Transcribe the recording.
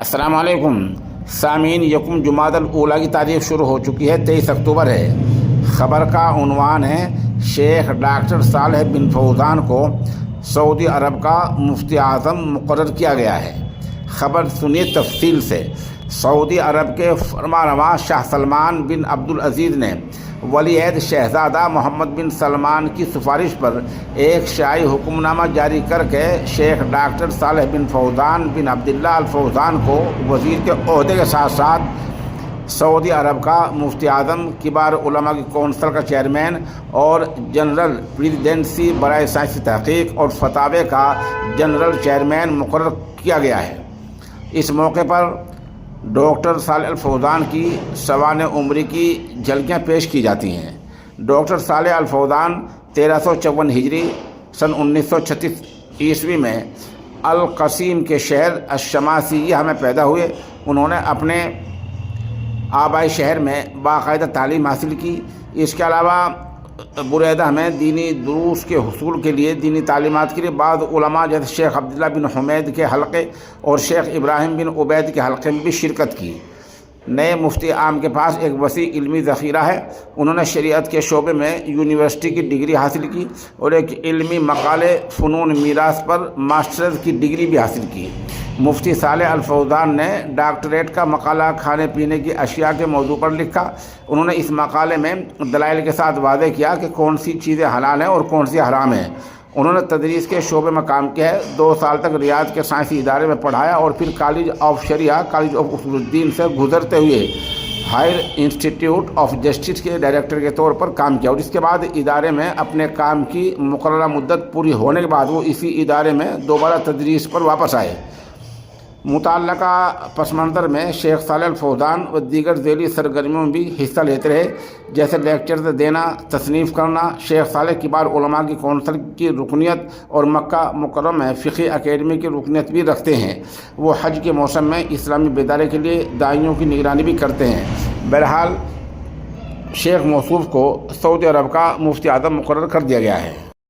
السلام علیکم سامعین، یکم جمادی الاولیٰ کی تاریخ شروع ہو چکی ہے، 23 اکتوبر ہے۔ خبر کا عنوان ہے شیخ ڈاکٹر صالح بن فوزان کو سعودی عرب کا مفتی اعظم مقرر کیا گیا ہے۔ خبر سنیے تفصیل سے۔ سعودی عرب کے فرمانروا شاہ سلمان بن عبدالعزیز نے ولی عہد شہزادہ محمد بن سلمان کی سفارش پر ایک شرعی حکم نامہ جاری کر کے شیخ ڈاکٹر صالح بن فوزان بن عبداللہ الفوزان کو وزیر کے عہدے کے ساتھ ساتھ سعودی عرب کا مفتی اعظم، کبار علماء کی کونسل کا چیئرمین اور جنرل پریزیڈنسی برائے سائنسی تحقیق اور فتاوی کا جنرل چیئرمین مقرر کیا گیا ہے۔ اس موقع پر ڈاکٹر صالح الفوزان کی سوانح عمری کی جھلکیاں پیش کی جاتی ہیں۔ ڈاکٹر صالح الفوزان 1354 ہجری سن 1936 عیسوی میں القصیم کے شہر الشماسیہ میں پیدا ہوئے۔ انہوں نے اپنے آبائی شہر میں باقاعدہ تعلیم حاصل کی۔ اس کے علاوہ بریدہ میں دینی دروس کے حصول کے لیے، دینی تعلیمات کے لیے بعض علماء جیسے شیخ عبداللہ بن حمید کے حلقے اور شیخ ابراہیم بن عبید کے حلقے میں بھی شرکت کی۔ نئے مفتی عام کے پاس ایک وسیع علمی ذخیرہ ہے۔ انہوں نے شریعت کے شعبے میں یونیورسٹی کی ڈگری حاصل کی اور ایک علمی مقالے فنون میراث پر ماسٹرز کی ڈگری بھی حاصل کی۔ مفتی صالح الفوزان نے ڈاکٹریٹ کا مقالہ کھانے پینے کی اشیاء کے موضوع پر لکھا۔ انہوں نے اس مقالے میں دلائل کے ساتھ واضح کیا کہ کون سی چیزیں حلال ہیں اور کون سی حرام ہیں۔ انہوں نے تدریس کے شعبے میں کام کیا ہے۔ 2 سال تک ریاض کے سائنسی ادارے میں پڑھایا اور پھر college of Shariah, college of اصول الدین سے گزرتے ہوئے ہائر انسٹیٹیوٹ آف جسٹس کے ڈائریکٹر کے طور پر کام کیا، اور اس کے بعد ادارے میں اپنے کام کی مقررہ مدت پوری ہونے کے بعد وہ اسی ادارے میں دوبارہ تدریس پر واپس آئے۔ متعلقہ پس منظر میں شیخ صالح الفوزان و دیگر ذیلی سرگرمیوں میں بھی حصہ لیتے رہے، جیسے لیکچرز دینا، تصنیف کرنا۔ شیخ صالح کبار علماء کی کونسل کی رکنیت اور مکہ مکرمہ میں فقہی اکیڈمی کی رکنیت بھی رکھتے ہیں۔ وہ حج کے موسم میں اسلامی بیداری کے لیے داعیوں کی نگرانی بھی کرتے ہیں۔ بہرحال شیخ موصوف کو سعودی عرب کا مفتی اعظم مقرر کر دیا گیا ہے۔